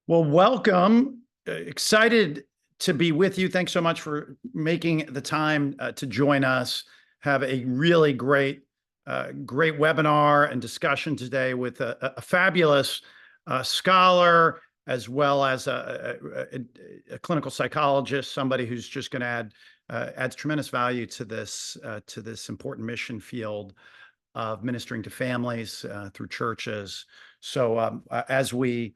Well, welcome. Excited to be with you. Thanks so much for making the time to join us. Have a really great webinar and discussion today with a fabulous scholar, as well as a clinical psychologist, somebody who's just going to adds tremendous value to this important mission field of ministering to families through churches. So as we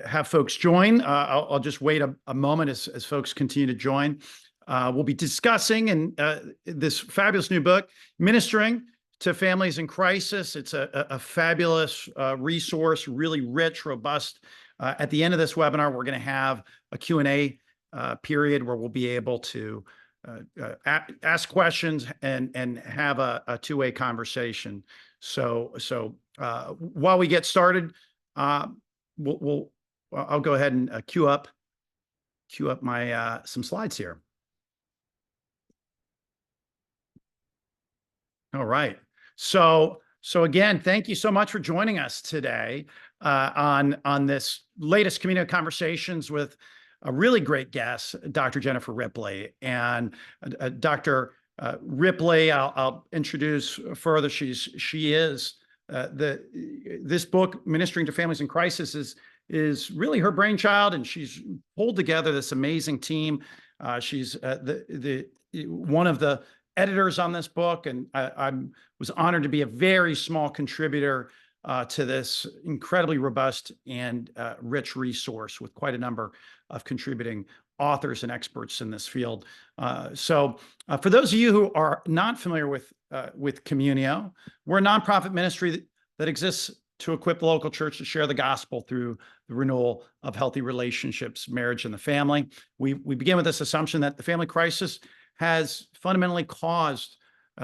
have folks join, I'll just wait a moment as folks continue to join. We'll be discussing this fabulous new book, Ministering to Families in Crisis. It's a fabulous resource, really rich, robust. At the end of this webinar, we're going to have a Q&A period where we'll be able to ask questions and have a two-way conversation. So while we get started, I'll go ahead and queue up my some slides here. All right. So again, thank you so much for joining us today on this latest Communio Conversations with a really great guest, Dr. Jennifer Ripley. And Dr. Ripley, I'll introduce further. She is this book, Ministering to Families in Crisis, is really her brainchild, and she's pulled together this amazing team. She's one of the editors on this book, and I was honored to be a very small contributor to this incredibly robust and rich resource with quite a number of contributing authors and experts in this field. So for those of you who are not familiar with Communio, we're a nonprofit ministry that exists to equip the local church to share the gospel through the renewal of healthy relationships, marriage, and the family. We begin with this assumption that the family crisis has fundamentally caused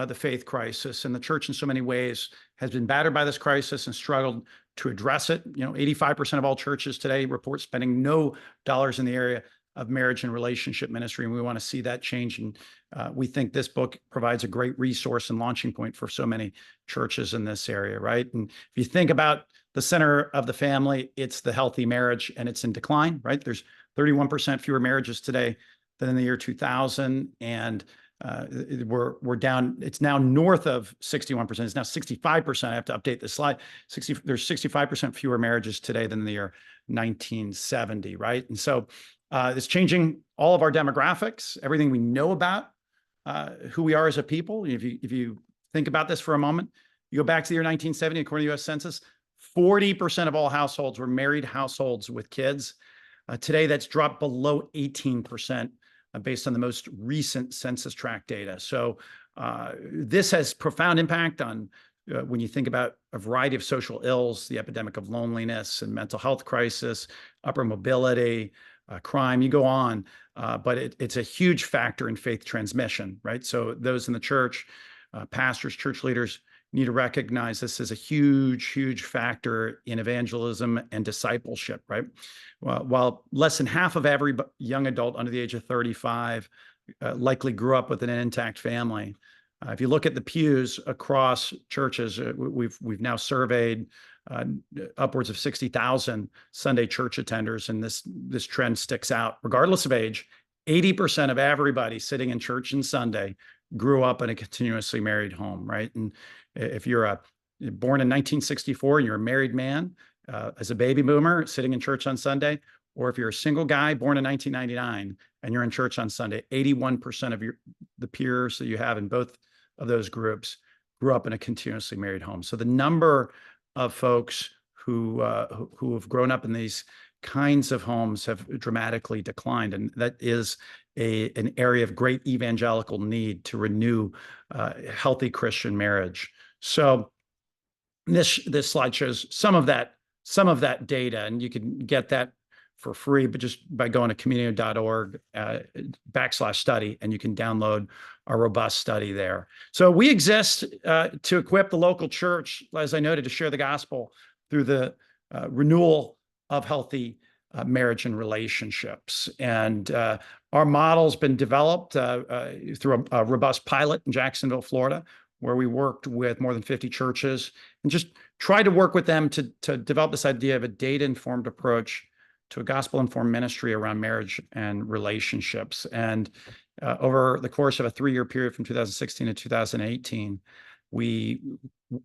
the faith crisis, and the church in so many ways has been battered by this crisis and struggled to address it. 85% of all churches today report spending no dollars in the area of marriage and relationship ministry, and we want to see that change. And we think this book provides a great resource and launching point for so many churches in this area, right? And if you think about the center of the family, it's the healthy marriage, and it's in decline, right? There's 31% fewer marriages today than in the year 2000, and we're down. It's now north of 61%. It's now 65%. I have to update this slide. There's 65% fewer marriages today than in the year 1970, right? And so it's changing all of our demographics, everything we know about who we are as a people. If you think about this for a moment, you go back to the year 1970, according to the U.S. Census, 40% of all households were married households with kids. Today, that's dropped below 18%. Based on the most recent census tract data. So this has profound impact on when you think about a variety of social ills, the epidemic of loneliness and mental health crisis, upper mobility, crime, you go on, but it's a huge factor in faith transmission, right? So those in the church, pastors, church leaders need to recognize this as a huge factor in evangelism and discipleship, right? While less than half of every young adult under the age of 35 likely grew up with an intact family. If you look at the pews across churches, we've now surveyed upwards of 60,000 Sunday church attenders, and this trend sticks out. Regardless of age, 80% of everybody sitting in church on Sunday grew up in a continuously married home, right? And if you're born in 1964 and you're a married man, as a baby boomer sitting in church on Sunday, or if you're a single guy born in 1999 and you're in church on Sunday, 81% of the peers that you have in both of those groups grew up in a continuously married home. So the number of folks who have grown up in these kinds of homes have dramatically declined, and that is an area of great evangelical need to renew healthy Christian marriage. So this slide shows some of that data, and you can get that for free, but just by going to communio.org/study, and you can download a robust study there. So we exist to equip the local church, as I noted, to share the gospel through the renewal of healthy marriage and relationships. And our model's been developed through a robust pilot in Jacksonville, Florida, where we worked with more than 50 churches and just tried to work with them to develop this idea of a data-informed approach to a gospel-informed ministry around marriage and relationships. And over the course of a 3-year period from 2016 to 2018, we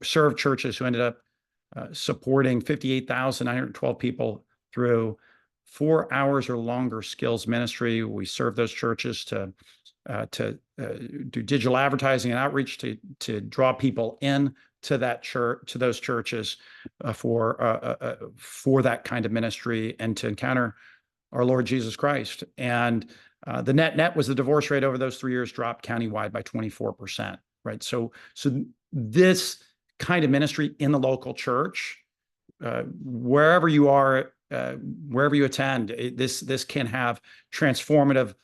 served churches who ended up supporting 58,912 people through 4 hours or longer skills ministry. We served those churches to do digital advertising and outreach to draw people in to that church, to those churches, for that kind of ministry and to encounter our Lord Jesus Christ. And the net was the divorce rate over those 3 years dropped countywide by 24%. Right. So this kind of ministry in the local church, wherever you are, wherever you attend, this can have transformative,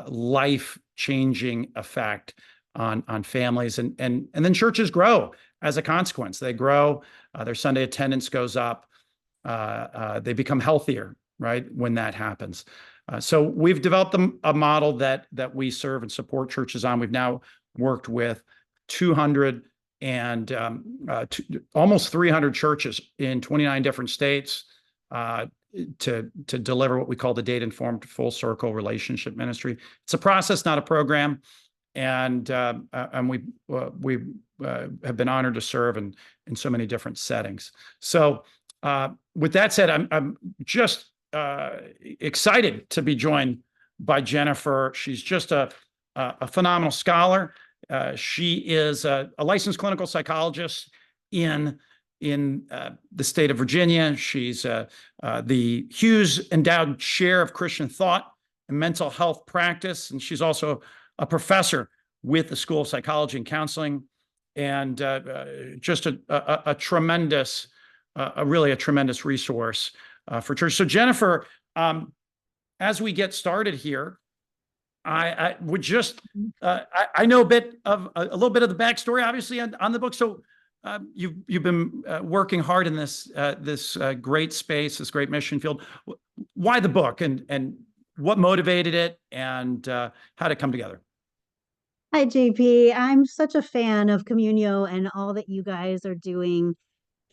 life-changing effect on families, and then churches grow as a consequence. They grow, their Sunday attendance goes up, they become healthier, right, when that happens. So we've developed a model that we serve and support churches on. We've now worked with 200 and almost 300 churches in 29 different states to deliver what we call the data-informed full circle relationship ministry. It's a process, not a program, and we have been honored to serve in so many different settings. So with that said, I'm just excited to be joined by Jennifer. She's just a phenomenal scholar. She is a licensed clinical psychologist in the state of Virginia. She's the Hughes Endowed Chair of Christian Thought and Mental Health Practice, and she's also a professor with the School of Psychology and Counseling, and just a tremendous, really a tremendous resource for church. So Jennifer, as we get started here, I would just, I know a little bit of the backstory, obviously, on the book. So you've been working hard in this great space, this great mission field. Why the book, and what motivated it, and how did it come together? Hi, JP. I'm such a fan of Communio and all that you guys are doing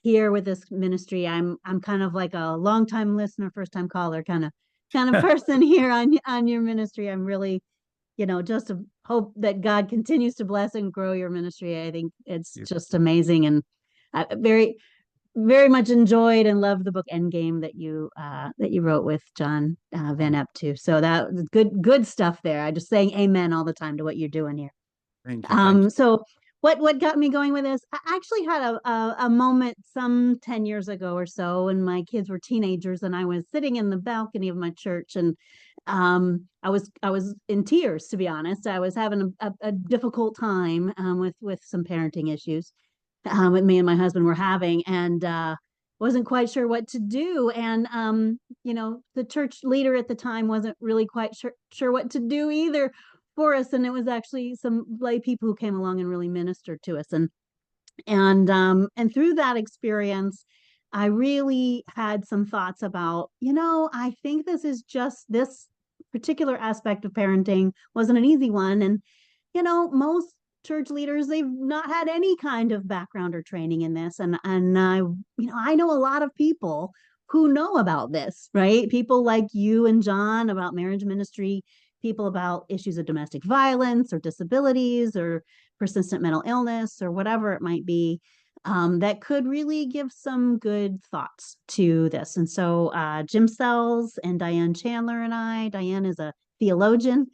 here with this ministry. I'm kind of like a longtime listener, first time caller kind of person here on your ministry. I'm really, just hope that God continues to bless and grow your ministry. I think it's just amazing, and I very, very much enjoyed and loved the book Endgame that you wrote with John Van Epp too. So that was good stuff there. I just saying amen all the time to what you're doing here. Thank you. So what got me going with this? I actually had a moment some 10 years ago or so when my kids were teenagers, and I was sitting in the balcony of my church, and I was in tears, to be honest. I was having a difficult time with some parenting issues that me and my husband were having, and wasn't quite sure what to do. And the church leader at the time wasn't really quite sure what to do either for us. And it was actually some lay people who came along and really ministered to us. And through that experience, I really had some thoughts about, I think this particular aspect of parenting wasn't an easy one. And, most church leaders, they've not had any kind of background or training in this. And I know a lot of people who know about this, right? People like you and John about marriage ministry, people about issues of domestic violence or disabilities or persistent mental illness or whatever it might be, that could really give some good thoughts to this. And so Jim Sells and Diane Chandler and Diane is a theologian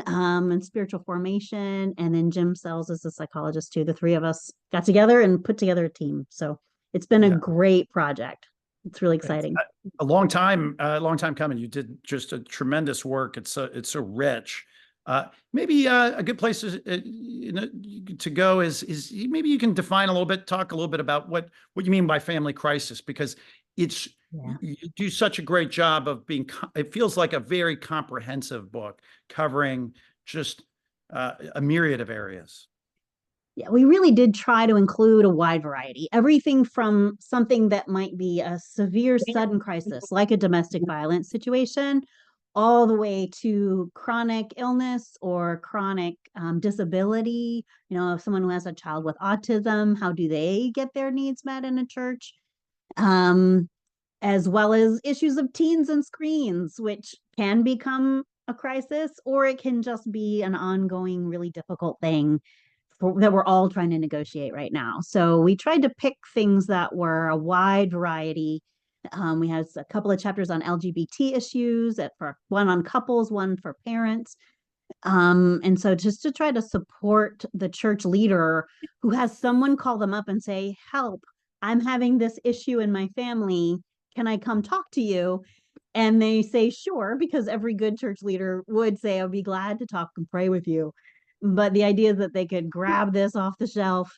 and spiritual formation, and then Jim Sells is a psychologist too. The three of us got together and put together a team. So it's been a great project. It's really exciting. A long time coming. You did just a tremendous work. It's so rich. Maybe a good place to go is maybe you can define a little bit, talk a little bit about what you mean by family crisis, because you do such a great job of it feels like a very comprehensive book covering just a myriad of areas. Yeah, we really did try to include a wide variety, everything from something that might be a severe sudden crisis, like a domestic violence situation, all the way to chronic illness or chronic disability. If someone who has a child with autism, how do they get their needs met in a church? Um, as well as issues of teens and screens, which can become a crisis, or it can just be an ongoing, really difficult thing that we're all trying to negotiate right now. So we tried to pick things that were a wide variety. We had a couple of chapters on LGBT issues, for one on couples, one for parents. And so just to try to support the church leader who has someone call them up and say, help, I'm having this issue in my family. Can I come talk to you? And they say, sure, because every good church leader would say, I'll be glad to talk and pray with you. But the idea is that they could grab this off the shelf,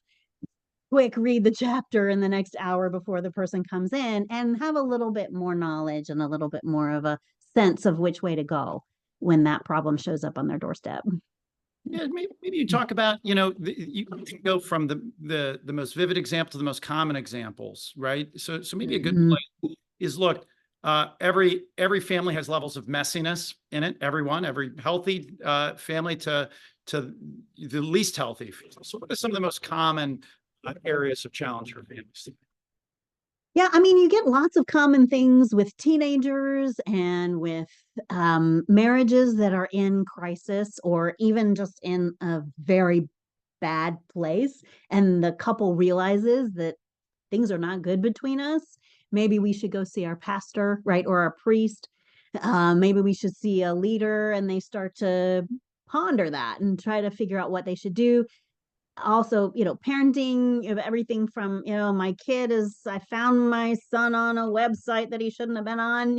quick read the chapter in the next hour before the person comes in, and have a little bit more knowledge and a little bit more of a sense of which way to go when that problem shows up on their doorstep. Yeah, maybe you talk about, you can go from the most vivid example to the most common examples, right? So maybe a good place is, look, every family has levels of messiness in it. Every healthy family to the least healthy. So what are some of the most common areas of challenge for families? Yeah, I mean, you get lots of common things with teenagers and with marriages that are in crisis or even just in a very bad place. And the couple realizes that things are not good between us. Maybe we should go see our pastor, right? Or our priest. Maybe we should see a leader, and they start to ponder that and try to figure out what they should do. Also, parenting, everything from, my kid I found my son on a website that he shouldn't have been on,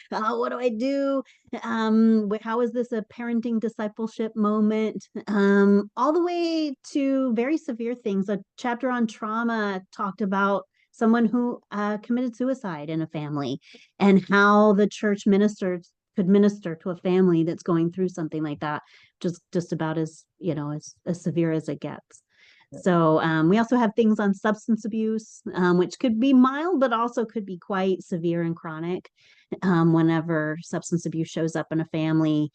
what do I do? How is this a parenting discipleship moment? All the way to very severe things. A chapter on trauma talked about someone who committed suicide in a family, and how the church ministers could minister to a family that's going through something like that, just about as as severe as it gets. So we also have things on substance abuse, which could be mild, but also could be quite severe and chronic whenever substance abuse shows up in a family.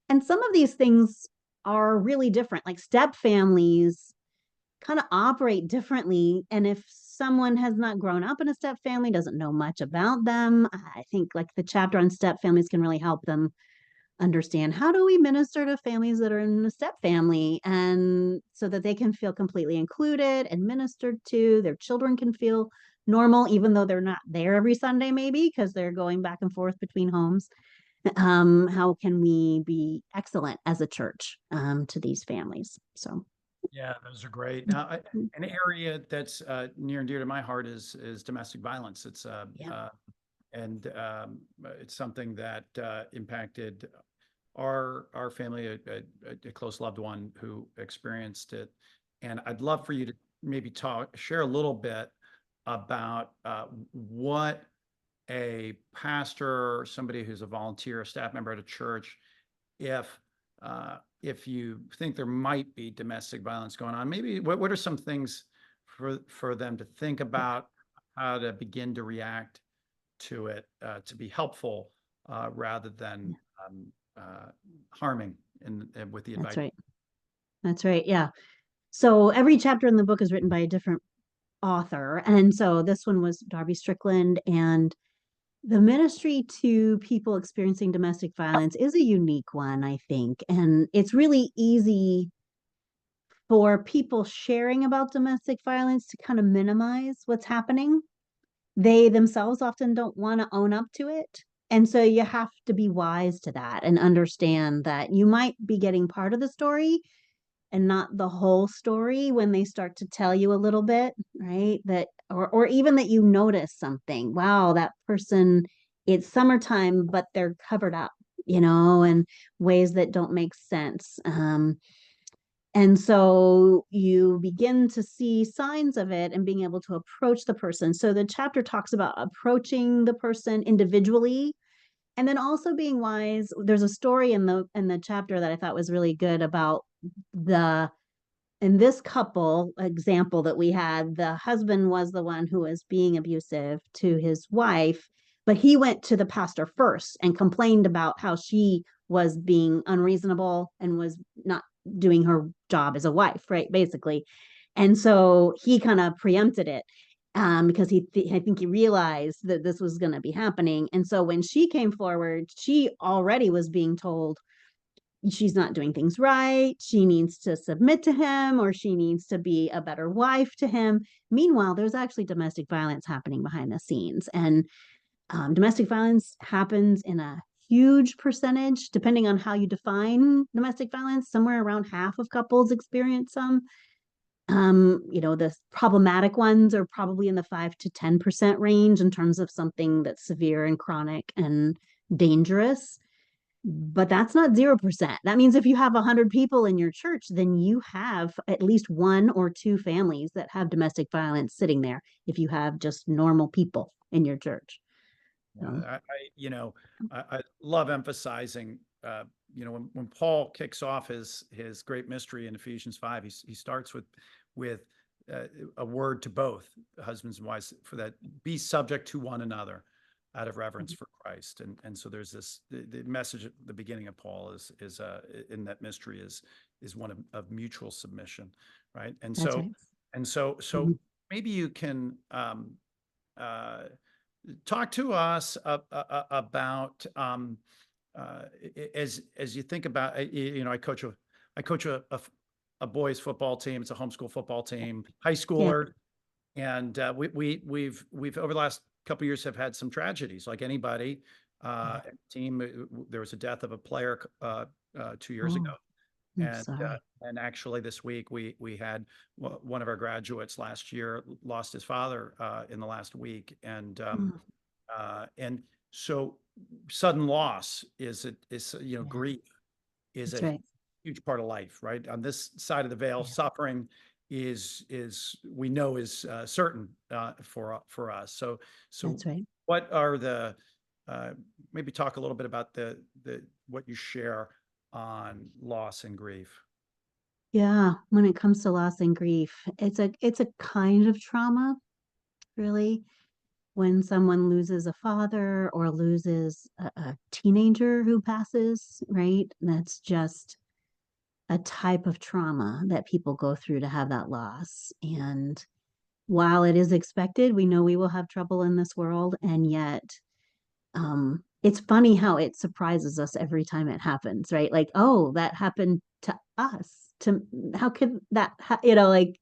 And some of these things are really different. Like step families kind of operate differently. And if someone has not grown up in a step family, doesn't know much about them, I think like the chapter on step families can really help them understand, how do we minister to families that are in a step family, and so that they can feel completely included and ministered to. Their children can feel normal, even though they're not there every Sunday, maybe because they're going back and forth between homes. How can we be excellent as a church to these families? So Yeah, those are great. Now, an area that's near and dear to my heart is domestic violence. yeah. And it's something that impacted our family, a close loved one who experienced it. And I'd love for you to maybe share a little bit about what a pastor or somebody who's a volunteer, a staff member at a church, if you think there might be domestic violence going on, maybe what are some things for them to think about, how to begin to react to it, to be helpful rather than harming with the advice. That's right. That's right. Yeah. So every chapter in the book is written by a different author. And so this one was Darby Strickland. And the ministry to people experiencing domestic violence is a unique one, I think. And it's really easy for people sharing about domestic violence to kind of minimize what's happening. They themselves often don't want to own up to it. And so you have to be wise to that and understand that you might be getting part of the story and not the whole story when they start to tell you a little bit, right? That or even that you notice something. Wow, that person, it's summertime, but they're covered up, in ways that don't make sense. And so you begin to see signs of it and being able to approach the person. So the chapter talks about approaching the person individually, and then also being wise. There's a story in the chapter that I thought was really good about the in this couple example that we had. The husband was the one who was being abusive to his wife, But he went to the pastor first and complained about how she was being unreasonable and was not doing her job as a wife, right? Basically. And so he kind of preempted it, because I think he realized that this was going to be happening. And so when she came forward, she already was being told she's not doing things right. She needs to submit to him, or she needs to be a better wife to him. Meanwhile, there's actually domestic violence happening behind the scenes. And domestic violence happens in a huge percentage, depending on how you define domestic violence. Somewhere around half of couples experience some. The problematic ones are probably in the 5 to 10% range in terms of something that's severe and chronic and dangerous. But that's not 0%. That means if you have 100 people in your church, then you have at least one or two families that have domestic violence sitting there if you have just normal people in your church. So, I love emphasizing, when Paul kicks off his great mystery in Ephesians 5, he starts with a word to both husbands and wives, for that, be subject to one another out of reverence for Christ. And so there's the message at the beginning of Paul is in that mystery is one of mutual submission, right? And that's so right. so maybe you can talk to us about, as you think about, I coach a boys football team. It's a homeschool football team, high Yeah. schooler, and we've over the last couple of years have had some tragedies, like anybody. Team, there was a death of a player 2 years ago, I'm and sorry. and actually this week we had one of our graduates last year lost his father in the last week, and so sudden loss is grief is That's a right. huge part of life, right? On this side of the veil, Yeah. suffering is we know is certain for us. So That's right. what are the maybe talk a little bit about the what you share on loss and grief. Yeah, when it comes to loss and grief, it's a kind of trauma, really, when someone loses a father or loses a teenager who passes, right? That's just a type of trauma that people go through to have that loss. And while it is expected, we know we will have trouble in this world, and yet it's funny how it surprises us every time it happens, right? Like, oh, that happened to us. To how could that, like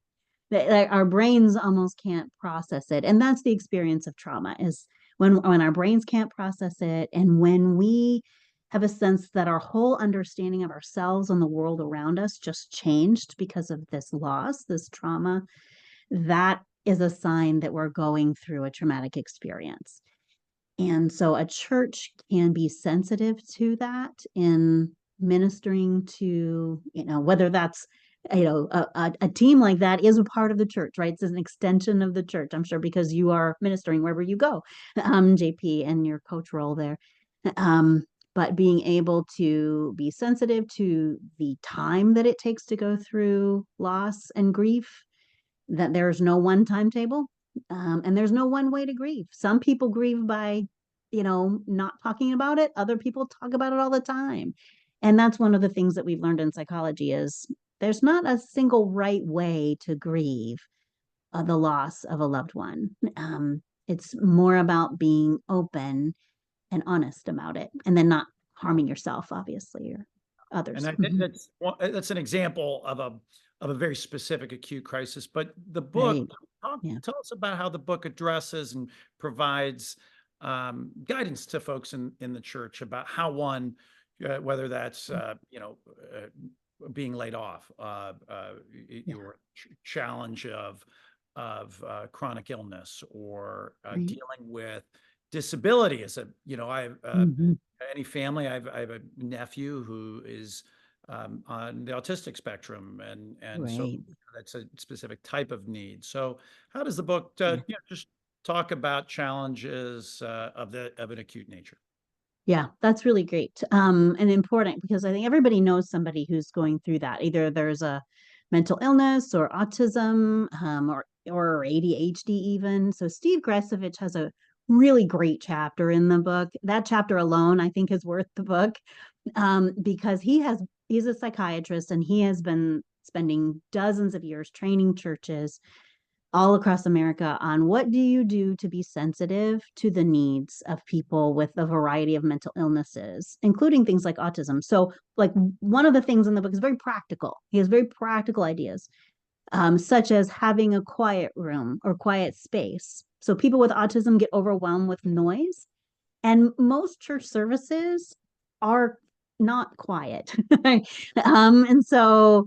our brains almost can't process it, and that's the experience of trauma, is when our brains can't process it, and when we have a sense that our whole understanding of ourselves and the world around us just changed because of this loss, this trauma. That is a sign that we're going through a traumatic experience. And so a church can be sensitive to that in ministering to, whether that's, a team like that is a part of the church, right? It's an extension of the church, I'm sure, because you are ministering wherever you go, JP, and your coach role there. But being able to be sensitive to the time that it takes to go through loss and grief, that there's no one timetable, and there's no one way to grieve. Some people grieve by, not talking about it. Other people talk about it all the time. And that's one of the things that we've learned in psychology is there's not a single right way to grieve the loss of a loved one. It's more about being open and honest about it, and then not harming yourself, obviously, or And others. I think that's an example of a very specific acute crisis. But the book, Right. Yeah. tell us about how the book addresses and provides guidance to folks in the church about how one, whether that's being laid off, Yeah. your challenge of chronic illness, or Right. dealing with disability. As I Mm-hmm. any family, I have a nephew who is on the autistic spectrum, and so Right. that's a specific type of need. So how does the book Yeah. just talk about challenges of an acute nature? Yeah, that's really great, and important, because I think everybody knows somebody who's going through that. Either there's a mental illness or autism, or ADHD even. So Steve Gresovich has a really great chapter in the book. That chapter alone, I think, is worth the book, because he's a psychiatrist, and he has been spending dozens of years training churches all across America on what do you do to be sensitive to the needs of people with a variety of mental illnesses, including things like autism. So, like, one of the things in the book is very practical. He has very practical ideas, such as having a quiet room or quiet space. So people with autism get overwhelmed with noise, and most church services are not quiet. And so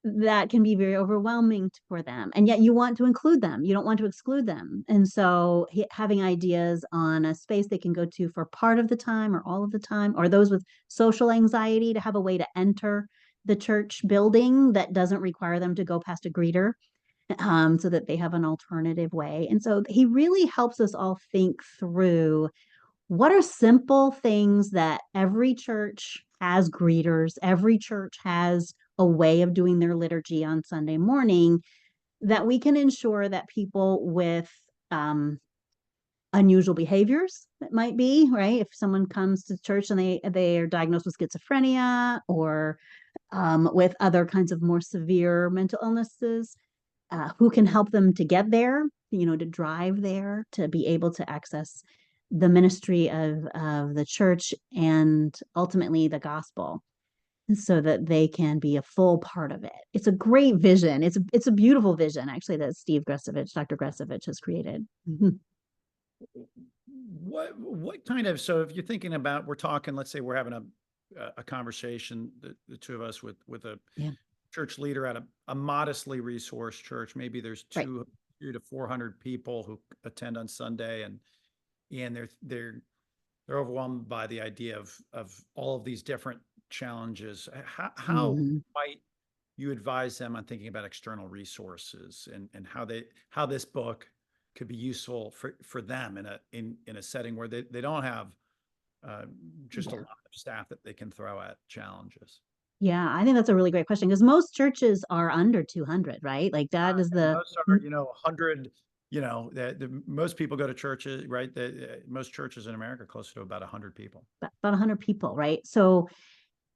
that can be very overwhelming for them. And yet you want to include them. You don't want to exclude them. And so having ideas on a space they can go to for part of the time or all of the time, or those with social anxiety to have a way to enter the church building that doesn't require them to go past a greeter, so that they have an alternative way. And so he really helps us all think through what are simple things that every church has greeters, every church has a way of doing their liturgy on Sunday morning, that we can ensure that people with unusual behaviors, that might be, right? If someone comes to church and they are diagnosed with schizophrenia, or with other kinds of more severe mental illnesses, who can help them to get there, to drive there, to be able to access the ministry of the church and ultimately the gospel, so that they can be a full part of it. It's a great vision. It's a beautiful vision, actually, that Dr. Gresevich has created. Mhm. What kind of, so if you're thinking about, we're talking, let's say we're having a conversation, the two of us with a Yeah. church leader at a modestly resourced church. Maybe there's Right. 200 to 400 people who attend on Sunday, and they're overwhelmed by the idea of all of these different challenges. How Mhm. might you advise them on thinking about external resources, and how this book could be useful for them in a setting where they don't have just a Yeah. lot of staff that they can throw at challenges? Yeah, I think that's a really great question, because most churches are under 200, right? Like, that is And the most are, 100, the most people go to churches, right? Most churches in America are close to about 100 people. about 100 people, right? So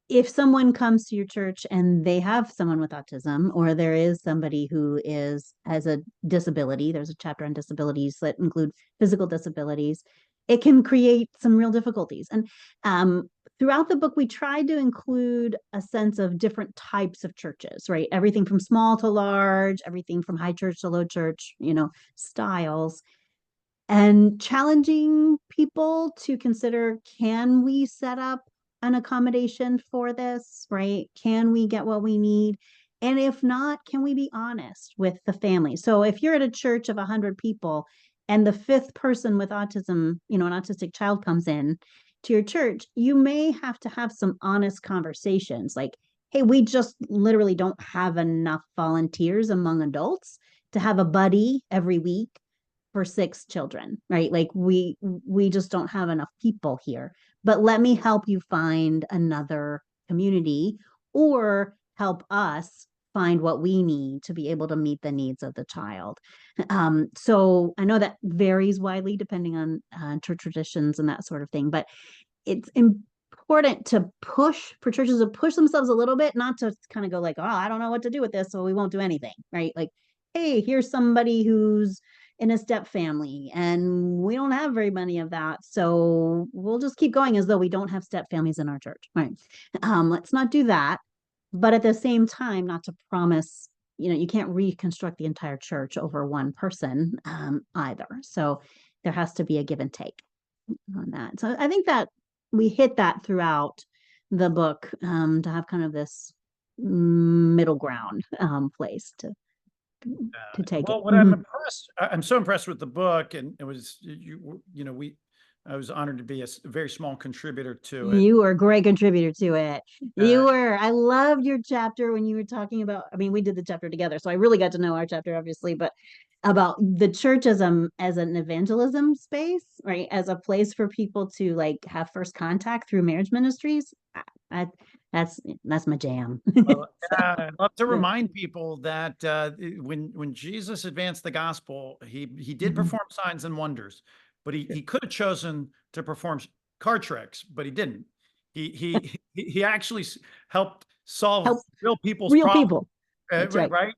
if someone comes to your church and they have someone with autism, or there is somebody who has a disability, there's a chapter on disabilities that include physical disabilities, it can create some real difficulties. And throughout the book, we tried to include a sense of different types of churches, right? Everything from small to large, everything from high church to low church, styles, and challenging people to consider, can we set up an accommodation for this, right? Can we get what we need? And if not, can we be honest with the family? So if you're at a church of 100 people and the fifth person with autism, an autistic child comes in to your church, you may have to have some honest conversations like, hey, we just literally don't have enough volunteers among adults to have a buddy every week for 6 children, right? Like, we just don't have enough people here. But let me help you find another community, or help us find what we need to be able to meet the needs of the child. So I know that varies widely depending on church traditions and that sort of thing, but it's important for churches to push themselves a little bit, not to kind of go like, oh, I don't know what to do with this, so we won't do anything, right? Like, hey, here's somebody who's in a step family and we don't have very many of that, so we'll just keep going as though we don't have step families in our church, right? Let's not do that. But at the same time, not to promise, you can't reconstruct the entire church over one person, either. So there has to be a give and take on that. So I think that we hit that throughout the book, to have kind of this middle ground, place to take it. Well, what I'm so impressed with the book, and it was, I was honored to be a very small contributor to it. You were a great contributor to it. Uh, You were. I loved your chapter when you were talking about, I mean, we did the chapter together, so I really got to know our chapter, obviously, but about the church as an evangelism space, right? As a place for people to like have first contact through marriage ministries. I, that's my jam. Well, So, yeah, I'd love to yeah. remind people that when Jesus advanced the gospel, he did Mhm. perform signs and wonders, but he could have chosen to perform card tricks, but he didn't. He actually helped solve Help real people's real problems, people. That's right. right?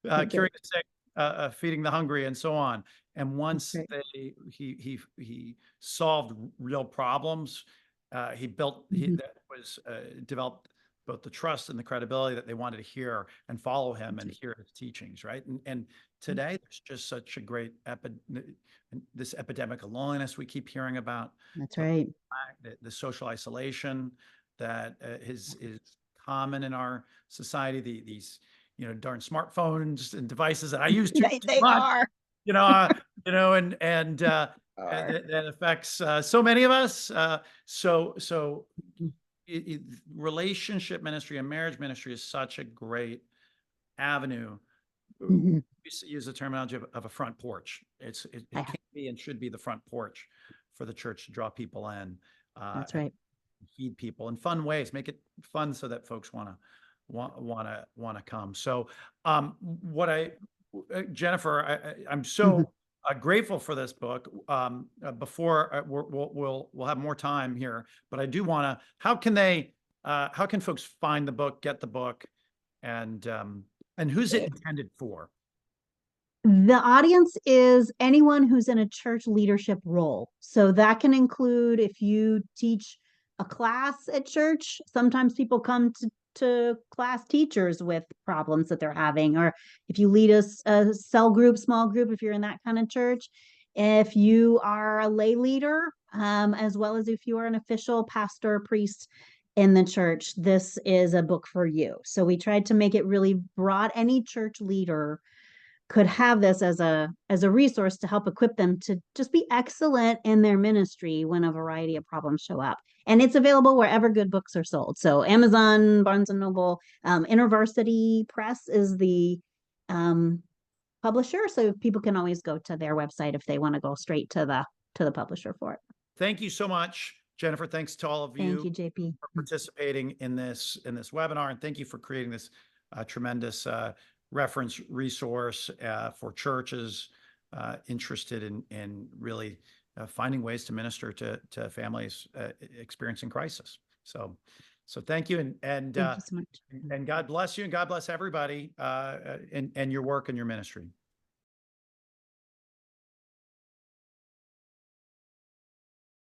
That's Curing right. the sick, feeding the hungry, and so on. And That's once right. he solved real problems, he built he Mhm. that was developed both the trust and the credibility that they wanted to hear and follow him That's and right. hear his teachings, right? And Mm. today there's just such a great this epidemic of loneliness we keep hearing about, That's the right. the social isolation that is common in our society. These darn smartphones and devices that I use too They much. are. You know, uh, and Are. that affects so many of us. So Mhm. relationship ministry and marriage ministry is such a great avenue. Mhm. Use the terminology of a front porch. It Yeah, can be and should be the front porch for the church to draw people in, that's and right. feed people in fun ways. Make it fun so that folks want to come. So, what Jennifer, I'm Mhm. so grateful for this book. Before we'll have more time here, but I do want to. How can folks find the book, get the book, and who's it intended for? The audience is anyone who's in a church leadership role. So that can include if you teach a class at church, sometimes people come to class teachers with problems that they're having, or if you lead a cell group, small group, if you're in that kind of church, if you are a lay leader, as well as if you are an official pastor, priest in the church, this is a book for you. So we tried to make it really broad. Any church leader could have this as a resource to help equip them to just be excellent in their ministry when a variety of problems show up. And it's available wherever good books are sold. So Amazon, Barnes and Noble, InterVarsity Press is the um, publisher, so people can always go to their website if they want to go straight to the publisher for it. Thank you so much, Jennifer. Thanks to all of Thank you you, JP. for participating in this webinar, and thank you for creating this tremendous reference resource for churches interested in really finding ways to minister to families experiencing crisis. So thank you, Thank you so much. and God bless you, and God bless everybody, and your work and your ministry.